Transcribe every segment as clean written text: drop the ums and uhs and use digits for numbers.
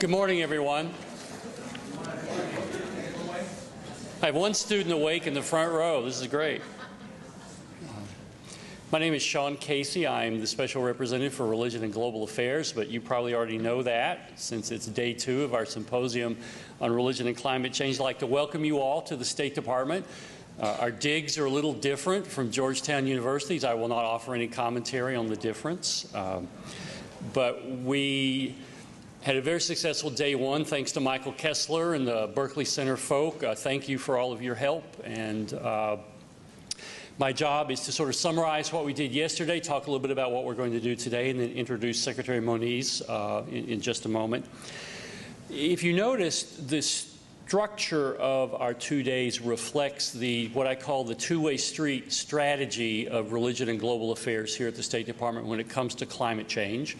Good morning, everyone. I have one student awake in the front row. This is great. My name is Shaun Casey. I'm the Special Representative for Religion and Global Affairs, but you probably already know that since it's day 2 of our Symposium on Religion and Climate Change. I'd like to welcome you all to the State Department. Our digs are a little different from Georgetown University's. I will not offer any commentary on the difference. But we had a very successful day 1 thanks to Michael Kessler and the Berkley Center folk. Thank you for all of your help. And my job is to sort of summarize what we did yesterday, talk a little bit about what we're going to do today, and then introduce Secretary Moniz in just a moment. If you noticed, the structure of our 2 days reflects what I call the two-way street strategy of religion and global affairs here at the State Department when it comes to climate change.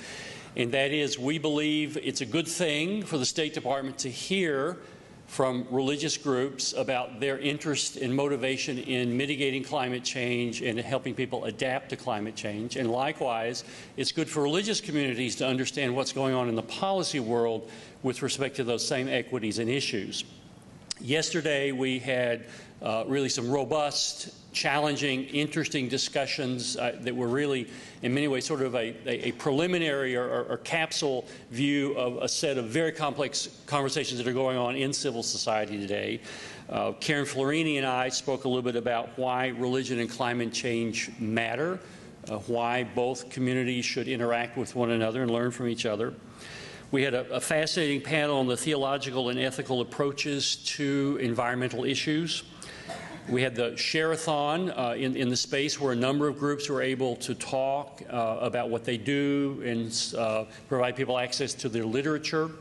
And that is, we believe it's a good thing for the State Department to hear from religious groups about their interest and motivation in mitigating climate change and helping people adapt to climate change. And likewise, it's good for religious communities to understand what's going on in the policy world with respect to those same equities and issues. Yesterday, we had really some robust, challenging, interesting discussions that were really, in many ways, sort of a preliminary or capsule view of a set of very complex conversations that are going on in civil society today. Karen Florini and I spoke a little bit about why religion and climate change matter, why both communities should interact with one another and learn from each other. We had a fascinating panel on the theological and ethical approaches to environmental issues. We had the share-a-thon in the space where a number of groups were able to talk about what they do and provide people access to their literature.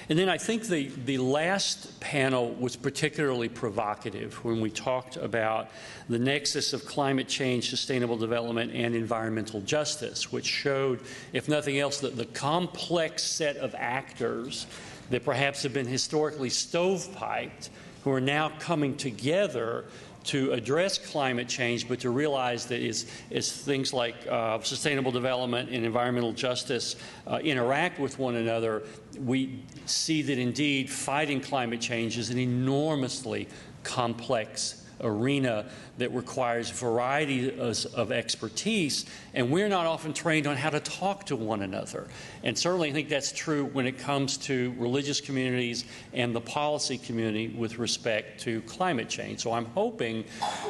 And then I think the last panel was particularly provocative when we talked about the nexus of climate change, sustainable development, and environmental justice, which showed, if nothing else, that the complex set of actors that perhaps have been historically stovepiped who are now coming together to address climate change, but to realize that as things like sustainable development and environmental justice interact with one another, we see that indeed fighting climate change is an enormously complex arena that requires variety of expertise, and we're not often trained on how to talk to one another. And certainly I think that's true when it comes to religious communities and the policy community with respect to climate change. So I'm hoping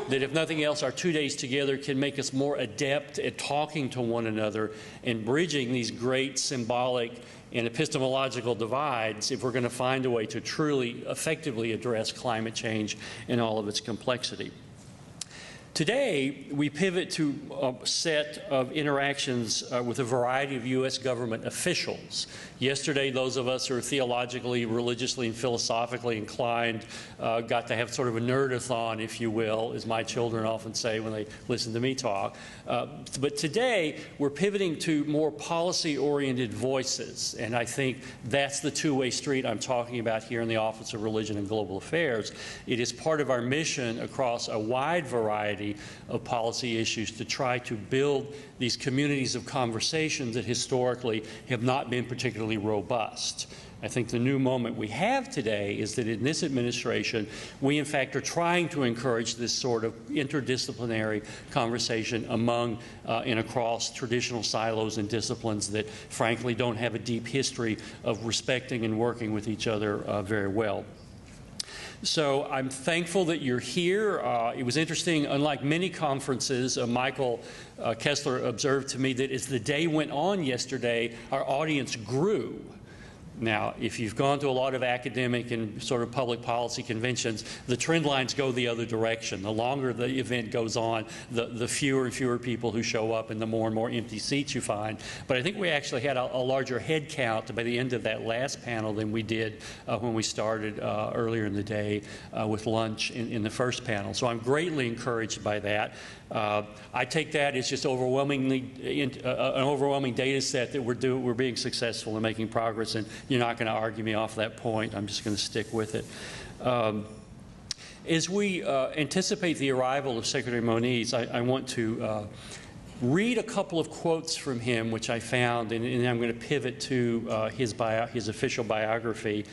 that if nothing else, our 2 days together can make us more adept at talking to one another and bridging these great symbolic and epistemological divides if we're going to find a way to truly effectively address climate change in all of its complexity. Today, we pivot to a set of interactions with a variety of U.S. government officials. Yesterday, those of us who are theologically, religiously, and philosophically inclined got to have sort of a nerd-a-thon, if you will, as my children often say when they listen to me talk. But today, we're pivoting to more policy-oriented voices, and I think that's the two-way street I'm talking about here in the Office of Religion and Global Affairs. It is part of our mission across a wide variety of policy issues to try to build these communities of conversations that historically have not been particularly robust. I think the new moment we have today is that in this administration, we in fact are trying to encourage this sort of interdisciplinary conversation among and across traditional silos and disciplines that frankly don't have a deep history of respecting and working with each other very well. So I'm thankful that you're here. It was interesting, unlike many conferences, Michael Kessler observed to me that as the day went on yesterday, our audience grew. Now, if you've gone to a lot of academic and sort of public policy conventions, the trend lines go the other direction. The longer the event goes on, the fewer and fewer people who show up and the more empty seats you find. But I think we actually had a larger head count by the end of that last panel than we did when we started earlier in the day with lunch in the first panel. So I'm greatly encouraged by that. I take that as just an overwhelming data set that we're being successful in making progress, and you're not going to argue me off that point. I'm just going to stick with it. As we anticipate the arrival of Secretary Moniz, I want to read a couple of quotes from him, which I found, and I'm going to pivot to his official biography.